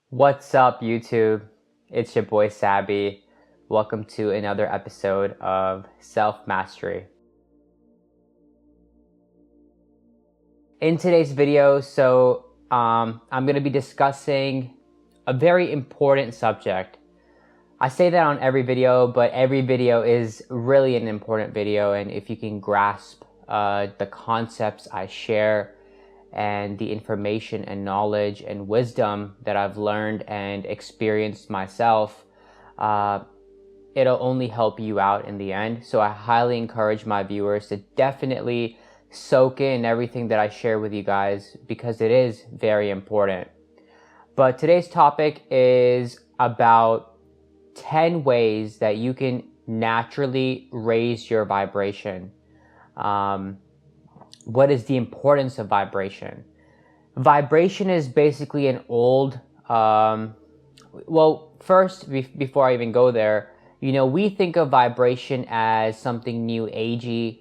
What's up, YouTube? It's your boy Sabby. Welcome to another episode of Self Mastery. In today's video, I'm going to be discussing a very important subject. I say that on every video, but every video is really an important video, and if you can grasp the concepts I share and the information and knowledge and wisdom that I've learned and experienced myself, it'll only help you out in the end. So I highly encourage my viewers to definitely soak in everything that I share with you guys because it is very important. But today's topic is about 10 ways that you can naturally raise your vibration. What is the importance of vibration? Vibration is basically an old, first, before I even go there, we think of vibration as something new agey.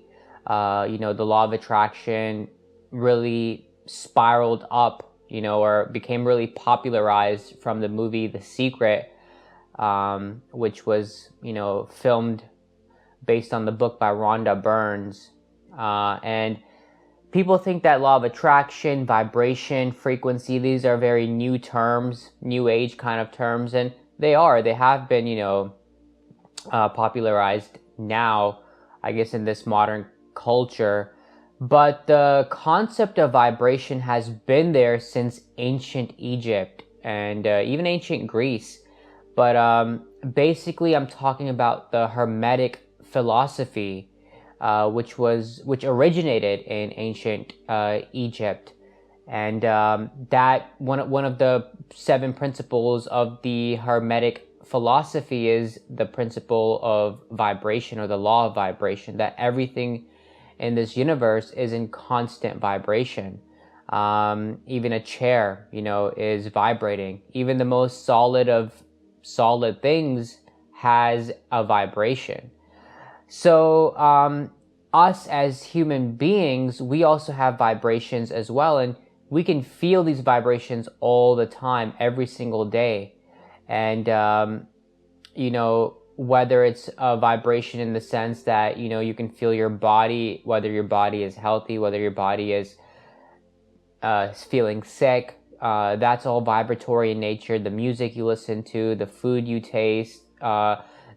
The law of attraction really spiraled up, or became really popularized from the movie The Secret, which was, filmed based on the book by Rhonda Burns. And people think that law of attraction, vibration, frequency, these are very new terms, new age kind of terms, and they have been, popularized now, I guess, in this modern culture. But the concept of vibration has been there since ancient Egypt and even ancient Greece. But basically, I'm talking about the Hermetic philosophy, which originated in ancient Egypt, and that one of the 7 principles of the Hermetic philosophy is the principle of vibration, or the law of vibration, that everything in this universe is in constant vibration. Even a chair, is vibrating. Even the most solid of solid things has a vibration. So us as human beings, we also have vibrations as well, and we can feel these vibrations all the time, every single day. And whether it's a vibration in the sense that you can feel your body, whether your body is healthy, whether your body is feeling sick, that's all vibratory in nature. The music you listen to, the food you taste,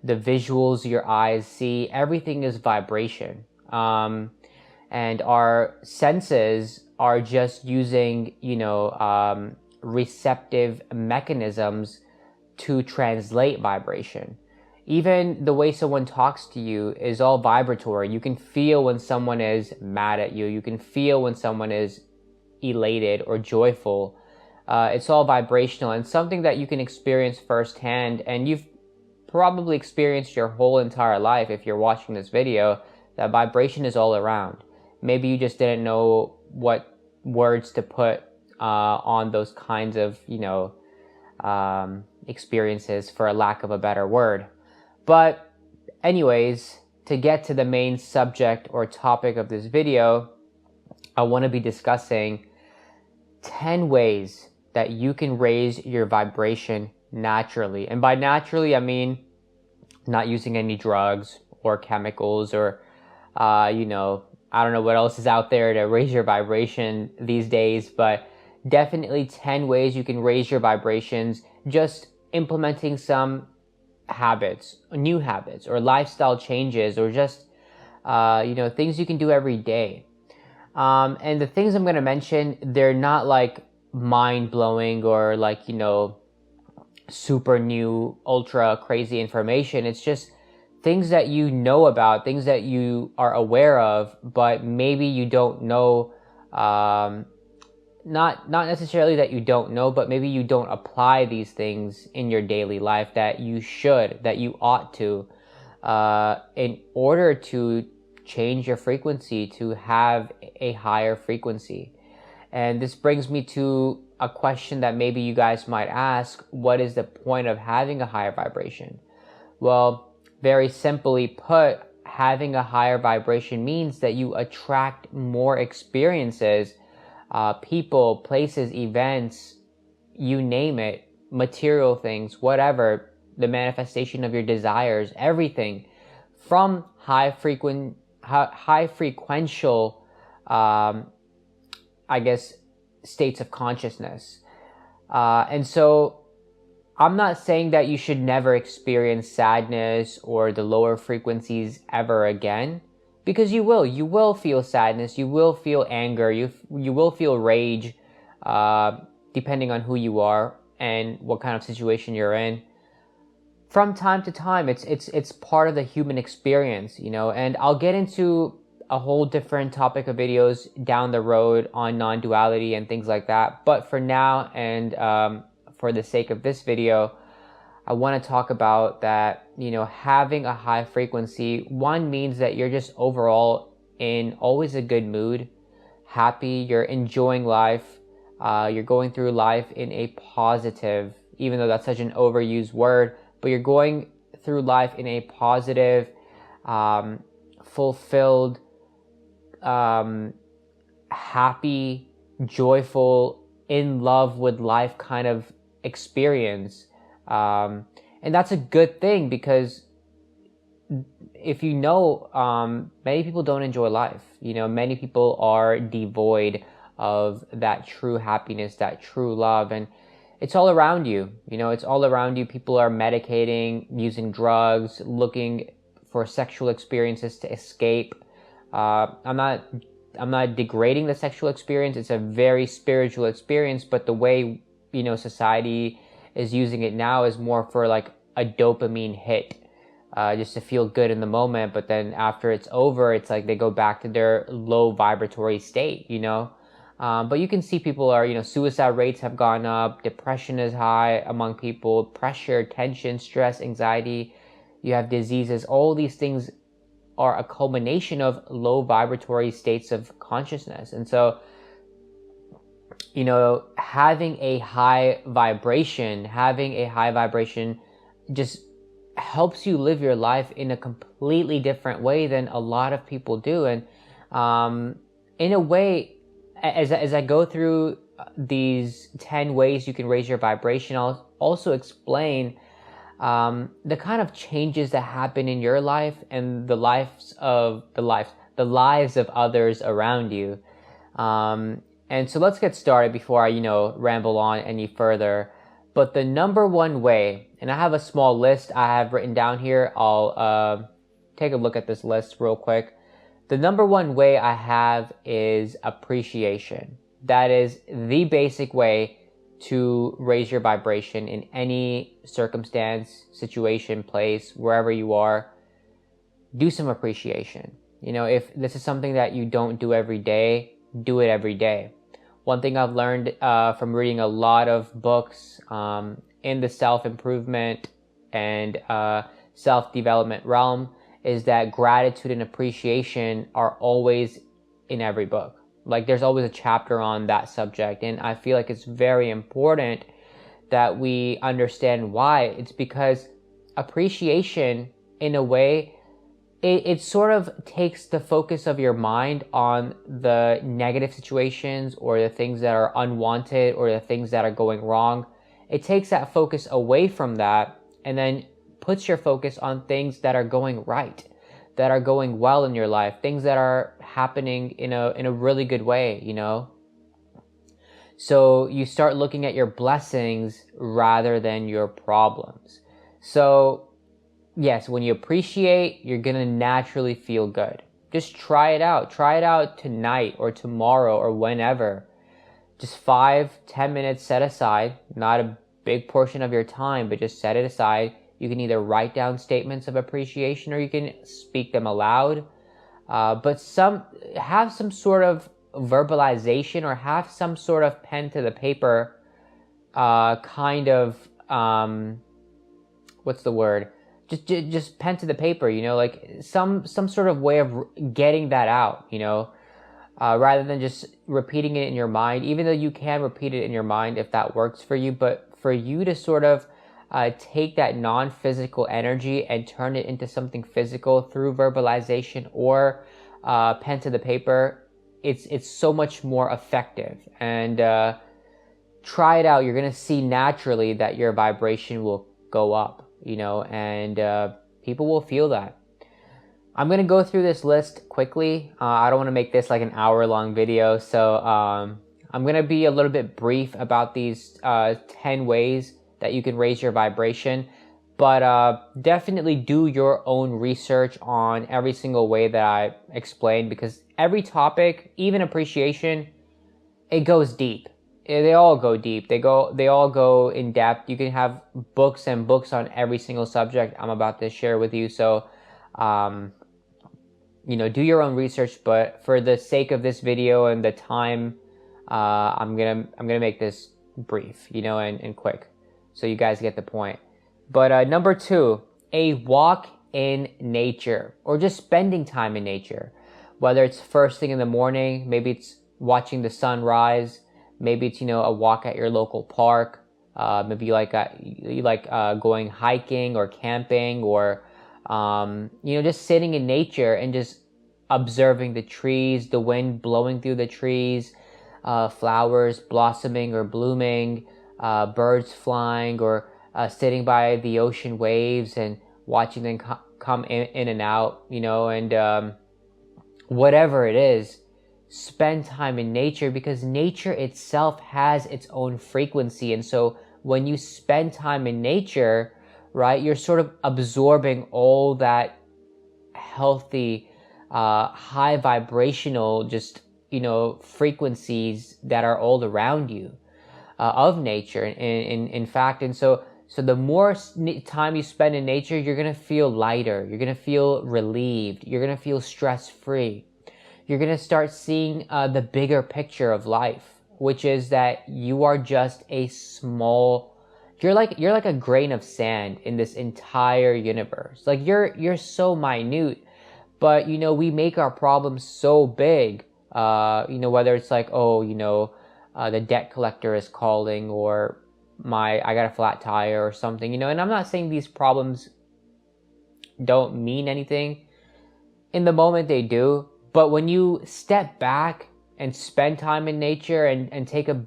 the visuals your eyes see, everything is vibration. And our senses are just using, receptive mechanisms to translate vibration. Even the way someone talks to you is all vibratory. You can feel when someone is mad at you. You can feel when someone is elated or joyful. It's all vibrational, and something that you can experience firsthand, and you've probably experienced your whole entire life if you're watching this video, that vibration is all around. Maybe you just didn't know what words to put on those kinds of, experiences, for a lack of a better word. But anyways, to get to the main subject or topic of this video, I want to be discussing 10 ways that you can raise your vibration naturally. And by naturally, I mean not using any drugs or chemicals or, I don't know what else is out there to raise your vibration these days, but definitely 10 ways you can raise your vibrations just implementing some habits, new habits, or lifestyle changes, or just, things you can do every day. And the things I'm going to mention, they're not like mind-blowing or like, super new, ultra crazy information. It's just things that you know about, things that you are aware of, but maybe you don't know, not necessarily that you don't know, but maybe you don't apply these things in your daily life that you should, that you ought to, in order to change your frequency, to have a higher frequency. And this brings me to a question that maybe you guys might ask: what is the point of having a higher vibration? Well, very simply put, having a higher vibration means that you attract more experiences, people, places, events, you name it, material things, whatever, the manifestation of your desires, everything from high frequential, I guess, states of consciousness. And so I'm not saying that you should never experience sadness or the lower frequencies ever again, because you will feel sadness, you will feel anger, you will feel rage, depending on who you are and what kind of situation you're in. From time to time, it's part of the human experience, and I'll get into a whole different topic of videos down the road on non-duality and things like that. But for now, and for the sake of this video, I want to talk about that, having a high frequency, one, means that you're just overall in always a good mood, happy, you're enjoying life, you're going through life in a positive, even though that's such an overused word, but you're going through life in a positive, fulfilled, happy, joyful, in love with life kind of experience. And that's a good thing, because if many people don't enjoy life. Many people are devoid of that true happiness, that true love, and it's all around you. It's all around you. People are medicating, using drugs, looking for sexual experiences to escape. I'm not degrading the sexual experience. It's a very spiritual experience, but the way, society is using it now is more for like a dopamine hit, just to feel good in the moment. But then after it's over, it's like they go back to their low vibratory state, But you can see people are, suicide rates have gone up, depression is high among people, pressure, tension, stress, anxiety, you have diseases. All these things are a culmination of low vibratory states of consciousness. And so, having a high vibration just helps you live your life in a completely different way than a lot of people do. And in a way, as I go through these 10 ways you can raise your vibration, I'll also explain the kind of changes that happen in your life and the lives of others around you. And so let's get started before I, ramble on any further. But the number one way, and I have a small list I have written down here. I'll take a look at this list real quick. The number one way I have is appreciation. That is the basic way to raise your vibration in any circumstance, situation, place, wherever you are. Do some appreciation. If this is something that you don't do every day, do it every day. One thing I've learned from reading a lot of books in the self-improvement and self-development realm is that gratitude and appreciation are always in every book. Like, there's always a chapter on that subject, and I feel like it's very important that we understand why. It's because appreciation, in a way, it sort of takes the focus of your mind on the negative situations or the things that are unwanted or the things that are going wrong. It takes that focus away from that and then puts your focus on things that are going right, that are going well in your life, things that are happening in a really good way, So you start looking at your blessings rather than your problems. So yes, when you appreciate, you're gonna naturally feel good. Just try it out. Try it out tonight or tomorrow or whenever. Just 5-10 minutes set aside, not a big portion of your time, but just set it aside. You can either write down statements of appreciation or you can speak them aloud. But have some sort of verbalization or have some sort of pen to the paper what's the word? Just pen to the paper, like some sort of way of getting that out, rather than just repeating it in your mind, even though you can repeat it in your mind if that works for you. But for you to sort of take that non-physical energy and turn it into something physical through verbalization or pen to the paper, it's so much more effective. And try it out. You're going to see naturally that your vibration will go up, and people will feel that. I'm going to go through this list quickly. I don't want to make this like an hour-long video, so I'm going to be a little bit brief about these 10 ways that you can raise your vibration, but definitely do your own research on every single way that I explained, because every topic, even appreciation, it goes deep. They all go deep. They all go in depth. You can have books and books on every single subject I'm about to share with you. So, do your own research. But for the sake of this video and the time, I'm gonna make this brief, and quick, so you guys get the point. But number 2, a walk in nature, or just spending time in nature, whether it's first thing in the morning, maybe it's watching the sun rise. Maybe it's, a walk at your local park. Maybe you like going hiking or camping, or, just sitting in nature and just observing the trees, the wind blowing through the trees, flowers blossoming or blooming, birds flying, or sitting by the ocean waves and watching them come in and out, and whatever it is. Spend time in nature, because nature itself has its own frequency. And so when you spend time in nature, right, you're sort of absorbing all that healthy, high vibrational, just, frequencies that are all around you, of nature. In fact, and so the more time you spend in nature, you're going to feel lighter. You're going to feel relieved. You're going to feel stress-free. You're going to start seeing the bigger picture of life, which is that you are just you're like a grain of sand in this entire universe. Like you're so minute, but we make our problems so big. Whether it's like, the debt collector is calling, or I got a flat tire or something, and I'm not saying these problems don't mean anything. In the moment they do. But when you step back and spend time in nature and take a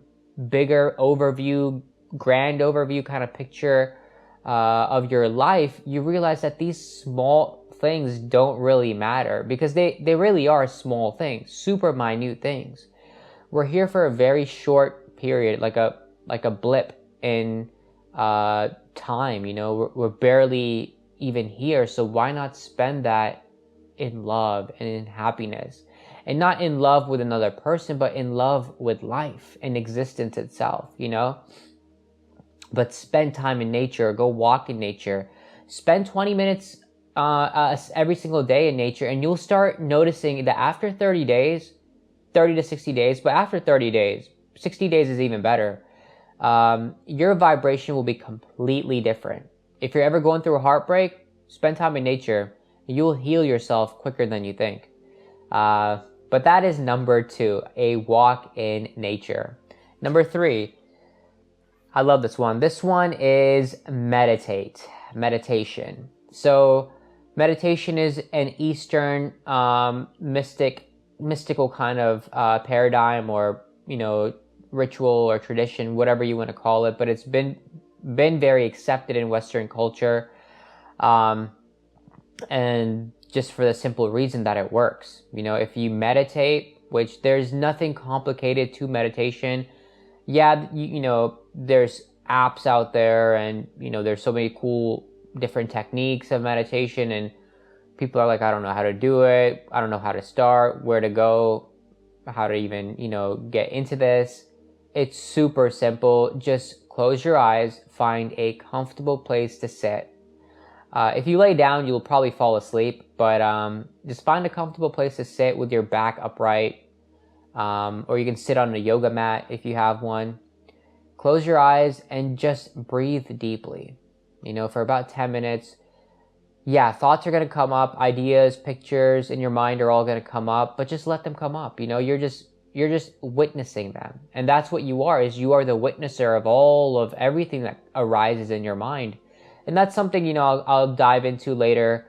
bigger overview, grand overview kind of picture of your life, you realize that these small things don't really matter, because they really are small things, super minute things. We're here for a very short period, like a blip in time, we're barely even here. So why not spend that in love and in happiness, and not in love with another person, but in love with life and existence itself, But spend time in nature, go walk in nature, spend 20 minutes every single day in nature, and you'll start noticing that after 30 to 60 days, but after 30 days, 60 days is even better, your vibration will be completely different. If you're ever going through a heartbreak, spend time in nature. You'll heal yourself quicker than you think. But that is number 2, a walk in nature. Number 3, I love this one. This one is meditation. So meditation is an Eastern mystical kind of paradigm, or, ritual or tradition, whatever you want to call it. But it's been very accepted in Western culture. And just for the simple reason that it works. If you meditate, which there's nothing complicated to meditation. Yeah, there's apps out there, and, there's so many cool different techniques of meditation, and people are like, I don't know how to do it. I don't know how to start, where to go, how to even, get into this. It's super simple. Just close your eyes, find a comfortable place to sit. If you lay down, you'll probably fall asleep, but just find a comfortable place to sit with your back upright, or you can sit on a yoga mat if you have one. Close your eyes and just breathe deeply, for about 10 minutes. Yeah, thoughts are going to come up, ideas, pictures in your mind are all going to come up, but just let them come up. You're just witnessing them. And that's what you are the witnesser of everything that arises in your mind. And that's something, I'll dive into later.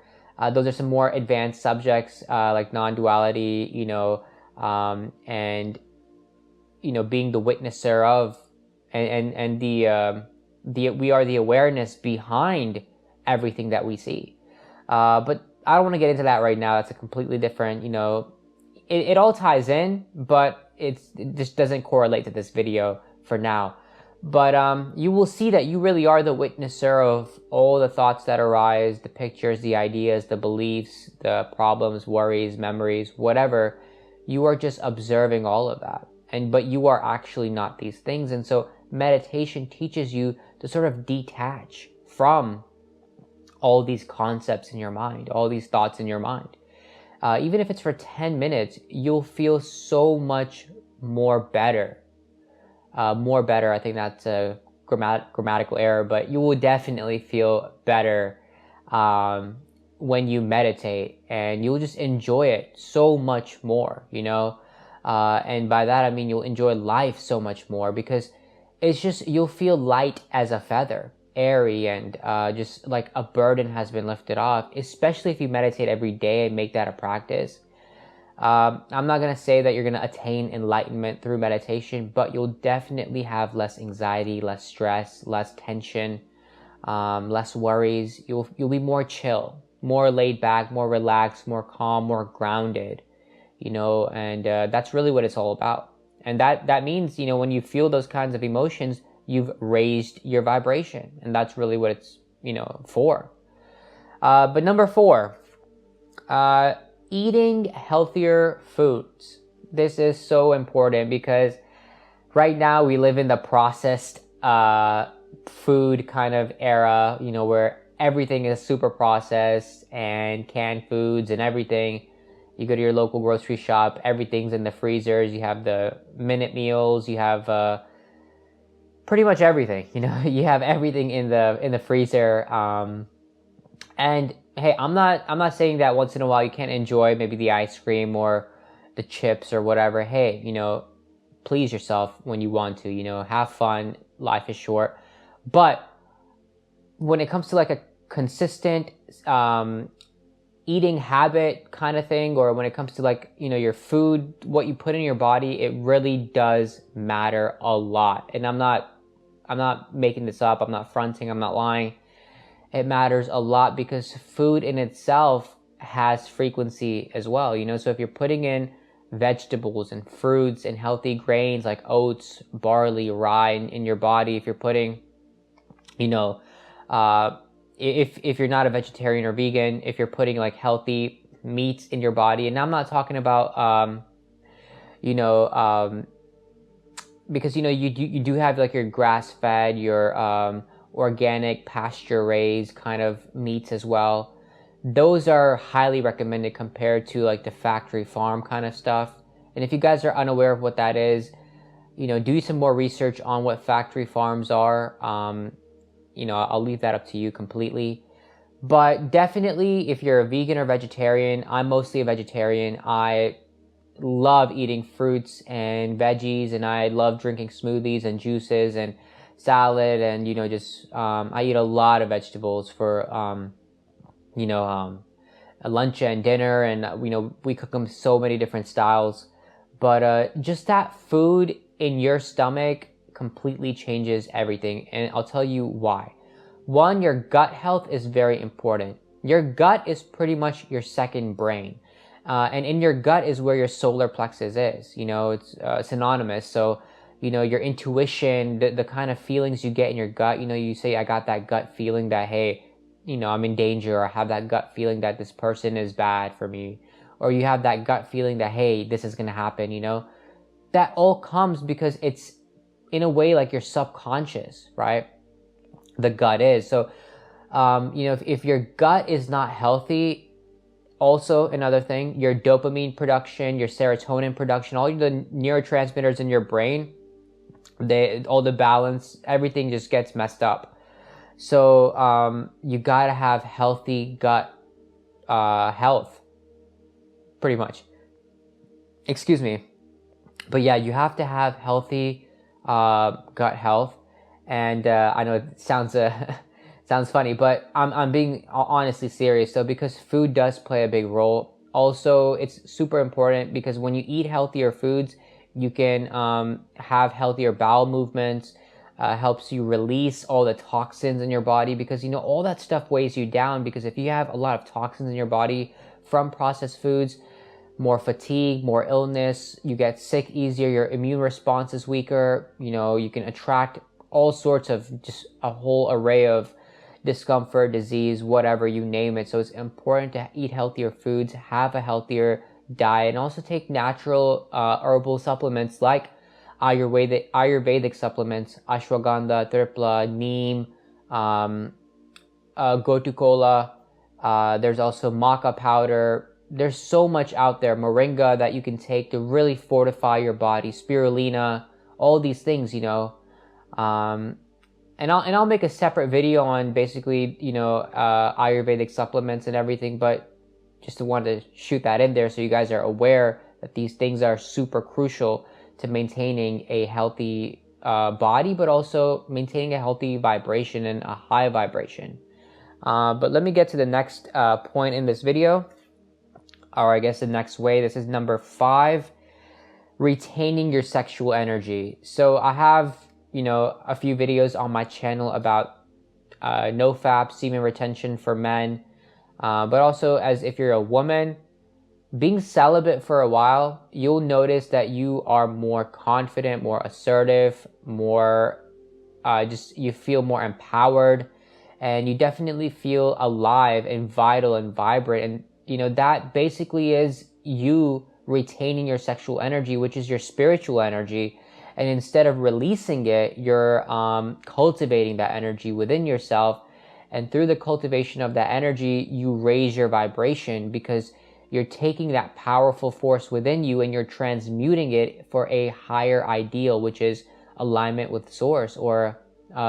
Those are some more advanced subjects, like non-duality, and, being the witnesser of and the we are the awareness behind everything that we see. But I don't want to get into that right now. That's a completely different, it all ties in, but it just doesn't correlate to this video for now. But you will see that you really are the witnesser of all the thoughts that arise, the pictures, the ideas, the beliefs, the problems, worries, memories, whatever. You are just observing all of that. But you are actually not these things. And so meditation teaches you to sort of detach from all these concepts in your mind, all these thoughts in your mind. Even if it's for 10 minutes, you'll feel so much more better. I think that's a grammatical error, but you will definitely feel better when you meditate, and you'll just enjoy it so much more, and by that I mean you'll enjoy life so much more, because it's just, you'll feel light as a feather, airy, and just like a burden has been lifted off, especially if you meditate every day and make that a practice. I'm not going to say that you're going to attain enlightenment through meditation, but you'll definitely have less anxiety, less stress, less tension, less worries. You'll be more chill, more laid back, more relaxed, more calm, more grounded, and that's really what it's all about. And that means, when you feel those kinds of emotions, you've raised your vibration, and that's really what it's, for. But number 4, eating healthier foods. This is so important, because right now we live in the processed food kind of era, where everything is super processed, and canned foods and everything. You go to your local grocery shop, everything's in the freezers. You have the minute meals, you have pretty much everything. You have everything in the freezer. And hey, I'm not saying that once in a while you can't enjoy maybe the ice cream or the chips or whatever. Hey, please yourself when you want to. Have fun. Life is short. But when it comes to like a consistent eating habit kind of thing, or when it comes to like, your food, what you put in your body, it really does matter a lot. And I'm not making this up. I'm not fronting. I'm not lying. It matters a lot, because food in itself has frequency as well. So if you're putting in vegetables and fruits and healthy grains like oats, barley, rye in your body, if you're putting, if you're not a vegetarian or vegan, if you're putting like healthy meats in your body, and I'm not talking about, because, you do have like your grass-fed, your organic, pasture-raised kind of meats as well. Those are highly recommended compared to like the factory farm kind of stuff. And if you guys are unaware of what that is, do some more research on what factory farms are. I'll leave that up to you completely. But definitely, if you're a vegan or vegetarian, I'm mostly a vegetarian. I love eating fruits and veggies, and I love drinking smoothies and juices and salad, and I eat a lot of vegetables for a lunch and dinner, and we cook them so many different styles. But just that food in your stomach completely changes everything, and I'll tell you why. One, your gut health is very important. Your gut is pretty much your second brain, and in your gut is where your solar plexus is. It's synonymous. So your intuition, the kind of feelings you get in your gut, you say, I got that gut feeling that, hey, I'm in danger, or I have that gut feeling that this person is bad for me, or you have that gut feeling that, hey, this is going to happen, that all comes because it's in a way like your subconscious, right? The gut is. So, if your gut is not healthy, also another thing, your dopamine production, your serotonin production, all the neurotransmitters in your brain, all the balance, everything just gets messed up. So you gotta have healthy gut health, pretty much. Excuse me. But yeah, you have to have healthy gut health. And I know it sounds sounds funny, but I'm being honestly serious. So because food does play a big role. Also, it's super important because when you eat healthier foods, you can have healthier bowel movements. helps you release all the toxins in your body, because all that stuff weighs you down. Because if you have a lot of toxins in your body from processed foods, more fatigue, more illness, you get sick easier, your immune response is weaker, you can attract all sorts of, just a whole array of discomfort, disease, whatever, you name it. So it's important to eat healthier foods, have a healthier diet, and also take natural herbal supplements like Ayurvedic supplements, ashwagandha, tripla, neem, gotu there's also maca powder. There's so much out there, moringa, that you can take to really fortify your body, spirulina, all these things, and I'll make a separate video on basically, Ayurvedic supplements and everything, but just wanted to shoot that in there so you guys are aware that these things are super crucial to maintaining a healthy body, but also maintaining a healthy vibration and a high vibration. But let me get to the next point in this video, or I guess the next way. This is number 5, retaining your sexual energy. So I have, a few videos on my channel about NoFap, semen retention for men, but also, as if you're a woman, being celibate for a while, you'll notice that you are more confident, more assertive, more you feel more empowered, and you definitely feel alive and vital and vibrant. And that basically is you retaining your sexual energy, which is your spiritual energy. And instead of releasing it, you're cultivating that energy within yourself. And through the cultivation of that energy, you raise your vibration, because you're taking that powerful force within you and you're transmuting it for a higher ideal, which is alignment with source, or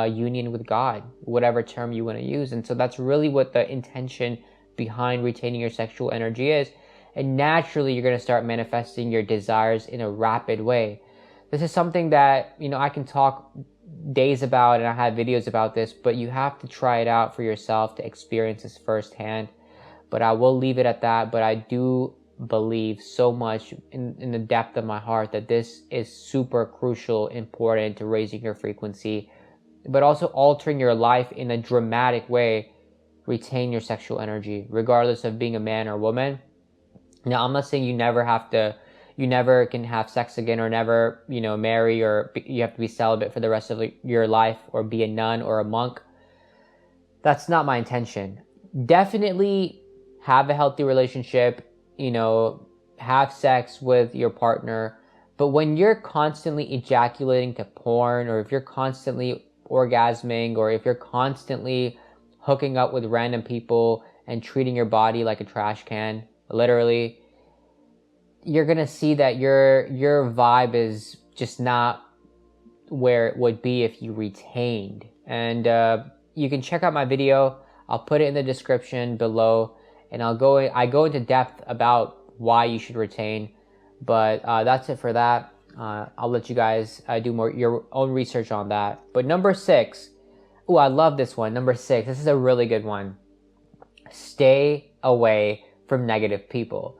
union with God, whatever term you want to use. And so that's really what the intention behind retaining your sexual energy is. And naturally, you're going to start manifesting your desires in a rapid way. This is something that, I can talk days about, and I have videos about this, but you have to try it out for yourself to experience this firsthand. But I will leave it at that. But I do believe so much in the depth of my heart that this is super crucial, important to raising your frequency, but also altering your life in a dramatic way. Retain your sexual energy, regardless of being a man or woman. Now, I'm not saying you never can have sex again, or never, marry, or you have to be celibate for the rest of your life, or be a nun or a monk. That's not my intention. Definitely have a healthy relationship, have sex with your partner. But when you're constantly ejaculating to porn, or if you're constantly orgasming, or if you're constantly hooking up with random people and treating your body like a trash can, literally, you're going to see that your vibe is just not where it would be if you retained. And you can check out my video. I'll put it in the description below, and I go into depth about why you should retain. But that's it for that. I'll let you guys do your own research on that. But number 6, I love this one. Number 6, this is a really good one. Stay away from negative people.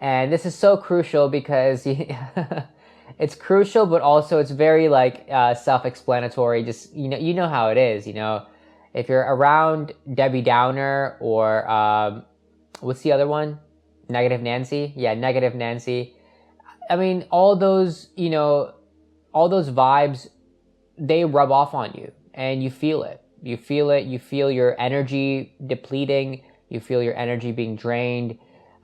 And this is so crucial, because it's crucial, but also it's very self-explanatory. Just, you know how it is, if you're around Debbie Downer, or what's the other one? Negative Nancy. Yeah, Negative Nancy. I mean, all those vibes, they rub off on you, and you feel it. You feel your energy depleting. You feel your energy being drained.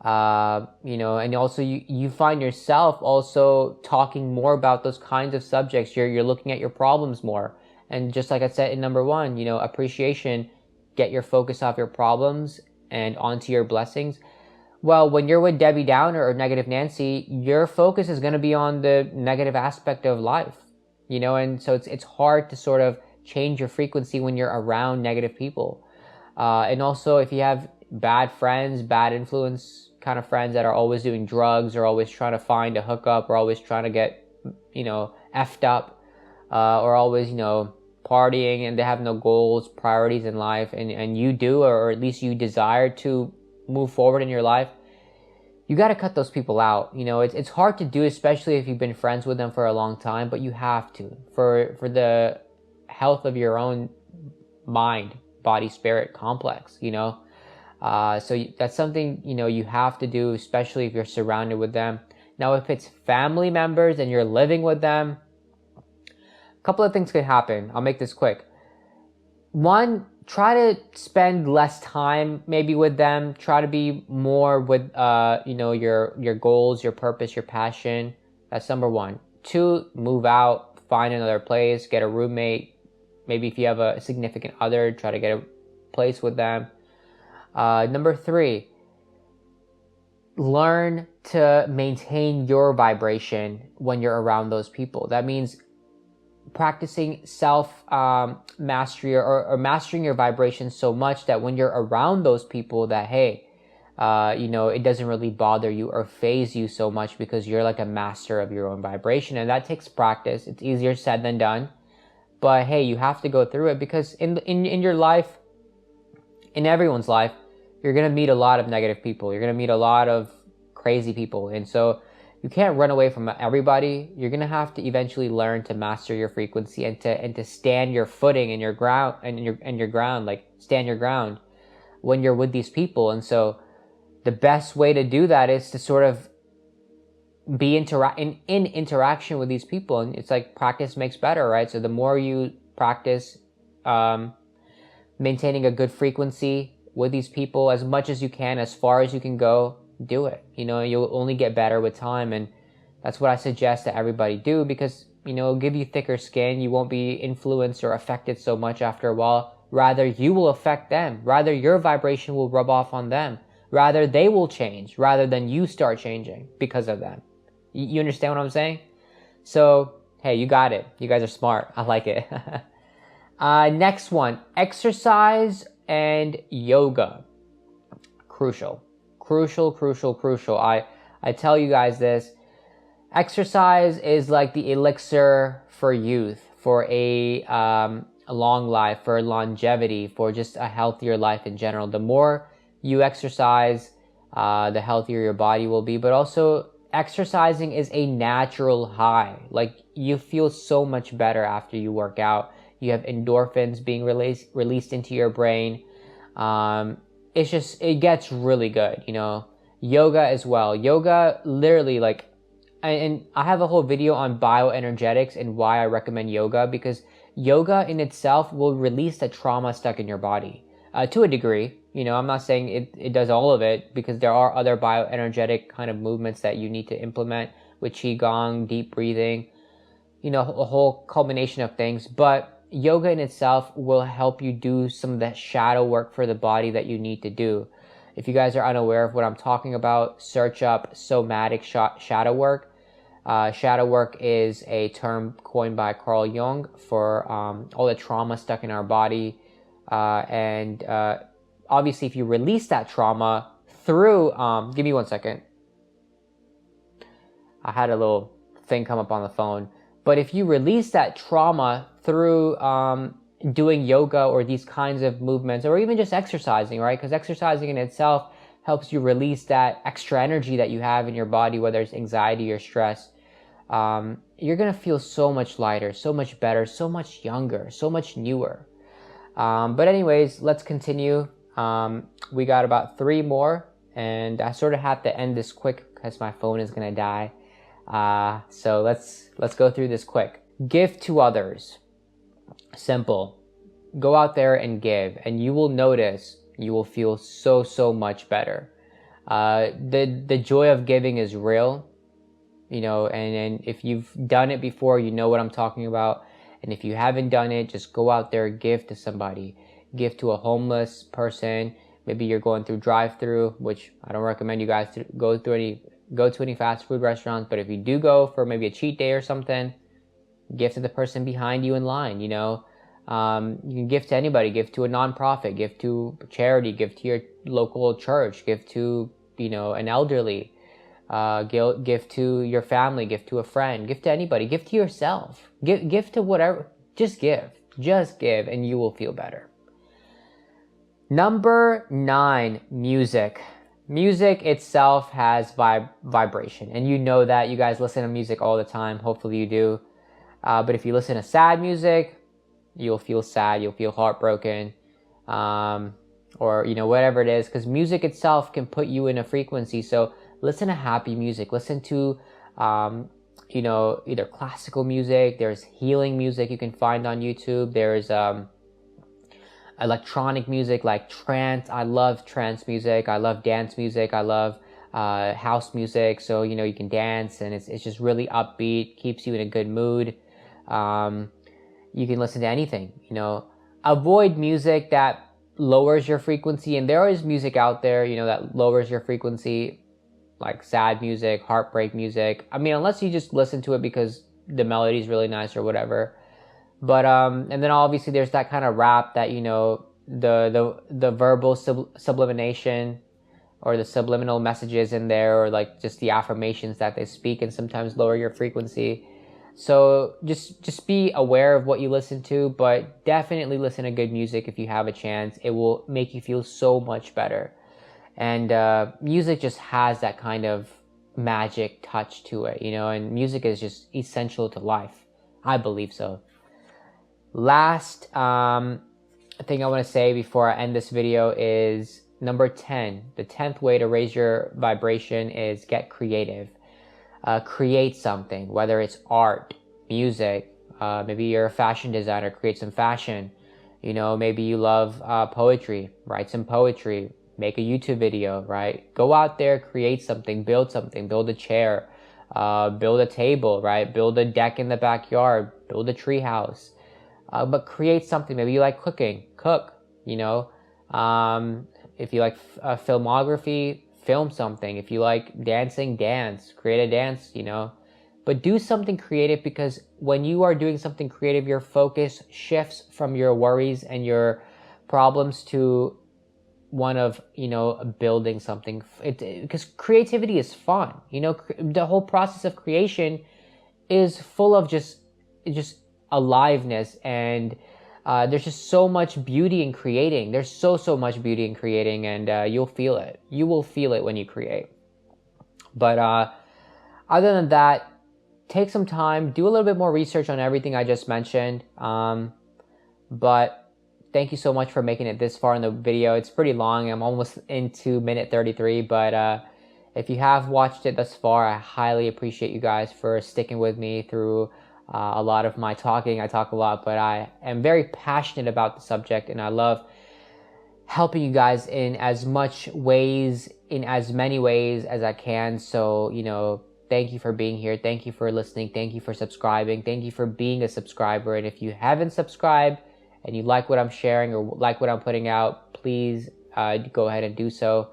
And also you find yourself also talking more about those kinds of subjects. You're looking at your problems more. And just like I said in number 1, appreciation, get your focus off your problems and onto your blessings. Well, when you're with Debbie Downer or Negative Nancy, your focus is going to be on the negative aspect of life, and so it's hard to sort of change your frequency when you're around negative people. And also, if you have bad friends, bad influence kind of friends that are always doing drugs, or always trying to find a hookup, or always trying to get, effed up, or always, partying, and they have no goals, priorities in life, and you do, or at least you desire to move forward in your life, you got to cut those people out. It's hard to do, especially if you've been friends with them for a long time, but you have to, for the health of your own mind, body, spirit complex, so that's something, you have to do, especially if you're surrounded with them. Now, if it's family members and you're living with them, a couple of things could happen. I'll make this quick. One, try to spend less time maybe with them. Try to be more with, your goals, your purpose, your passion. That's number one. Two, move out, find another place, get a roommate. Maybe if you have a significant other, try to get a place with them. Number three, learn to maintain your vibration when you're around those people. That means practicing self mastery or mastering your vibration so much that when you're around those people that, hey, it doesn't really bother you or phase you so much because you're like a master of your own vibration. And that takes practice. It's easier said than done. But hey, you have to go through it because in your life, in everyone's life, you're going to meet a lot of negative people. You're going to meet a lot of crazy people. And so you can't run away from everybody. You're going to have to eventually learn to master your frequency and to stand your footing in your ground and your ground, like stand your ground when you're with these people. And so the best way to do that is to sort of be in interaction with these people. And it's like practice makes better, right? So the more you practice maintaining a good frequency with these people as much as you can, as far as you can go, do it. You'll only get better with time. And that's what I suggest that everybody do, because, it'll give you thicker skin. You won't be influenced or affected so much after a while. Rather, you will affect them. Rather, your vibration will rub off on them. Rather, they will change rather than you start changing because of them. You understand what I'm saying? So, hey, you got it. You guys are smart. I like it. Next one, exercise and yoga. Crucial. I tell you guys this. Exercise is like the elixir for youth, for a long life, for longevity, for just a healthier life in general. The more you exercise, the healthier your body will be. But also, exercising is a natural high. Like, you feel so much better after you work out. You have endorphins being released into your brain. It gets really good, Yoga as well. Yoga, literally, and I have a whole video on bioenergetics and why I recommend yoga, because yoga in itself will release the trauma stuck in your body to a degree. I'm not saying it does all of it, because there are other bioenergetic kind of movements that you need to implement with qigong, deep breathing, a whole culmination of things. But yoga in itself will help you do some of that shadow work for the body that you need to do. If you guys are unaware of what I'm talking about, search up somatic shadow work. Shadow work is a term coined by Carl Jung for all the trauma stuck in our body. And obviously, if you release that trauma through, give me 1 second. I had a little thing come up on the phone. But if you release that trauma through doing yoga or these kinds of movements, or even just exercising, right? Because exercising in itself helps you release that extra energy that you have in your body, whether it's anxiety or stress. You're going to feel so much lighter, so much better, so much younger, so much newer. But anyways, let's continue. We got about 3 more, and I sort of have to end this quick because my phone is going to die. So let's go through this quick. Give to others. Simple. Go out there and give, and you will notice you will feel so much better. The joy of giving is real, and if you've done it before, you know what I'm talking about. And if you haven't done it, just go out there, give to somebody. Give to a homeless person. Maybe you're going through drive-through, which I don't recommend you guys to go to any fast food restaurants. But if you do go for maybe a cheat day or something, give to the person behind you in line. You can give to anybody. Give to a nonprofit. Give to charity. Give to your local church. Give to an elderly. Give to your family. Give to a friend. Give to anybody. Give to yourself. Give to whatever. Just give, and you will feel better. Number 9, music. Music itself has vibration, and you know that. You guys listen to music all the time. Hopefully you do. But if you listen to sad music, you'll feel sad, you'll feel heartbroken, or whatever it is, because music itself can put you in a frequency. So listen to happy music, listen to either classical music. There's healing music you can find on YouTube. There's electronic music like trance. I love trance music. I love dance music. I love house music. So you can dance, and it's just really upbeat, keeps you in a good mood. You can listen to anything. Avoid music that lowers your frequency, and there is music out there that lowers your frequency, like sad music, heartbreak music. I mean, unless you just listen to it because the melody is really nice or whatever. But and then obviously there's that kind of rap that the verbal sublimination, or the subliminal messages in there, or like just the affirmations that they speak, and sometimes lower your frequency. So just be aware of what you listen to, but definitely listen to good music if you have a chance. It will make you feel so much better. And music just has that kind of magic touch to it, and music is just essential to life. I believe so. Last thing I want to say before I end this video is number 10. The 10th way to raise your vibration is get creative. Create something, whether it's art, music, maybe you're a fashion designer, create some fashion. Maybe you love poetry, write some poetry, make a YouTube video, right? Go out there, create something, build a chair, build a table, right? Build a deck in the backyard, build a tree house. But create something. Maybe you like cooking, cook, if you like filmography, film something. If you like dancing, dance, create a dance, but do something creative, because when you are doing something creative, your focus shifts from your worries and your problems to one of, building something. Because creativity is fun. The whole process of creation is full of just aliveness, and there's just so much beauty in creating. There's so much beauty in creating, and you'll feel it. You will feel it when you create. But other than that, take some time, do a little bit more research on everything I just mentioned. But thank you so much for making it this far in the video. It's pretty long. I'm almost into minute 33, but if you have watched it thus far, I highly appreciate you guys for sticking with me through a lot of my talking. I talk a lot, but I am very passionate about the subject, and I love helping you guys in as many ways as I can. So, thank you for being here. Thank you for listening. Thank you for subscribing. Thank you for being a subscriber. And if you haven't subscribed and you like what I'm sharing or like what I'm putting out, please go ahead and do so.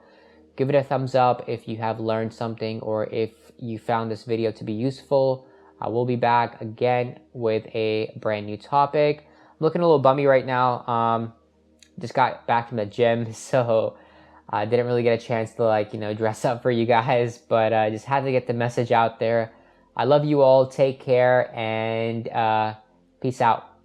Give it a thumbs up if you have learned something, or if you found this video to be useful. I will be back again with a brand new topic. I'm looking a little bummy right now. Just got back from the gym, so I didn't really get a chance to dress up for you guys, but I just had to get the message out there. I love you all. Take care, and peace out.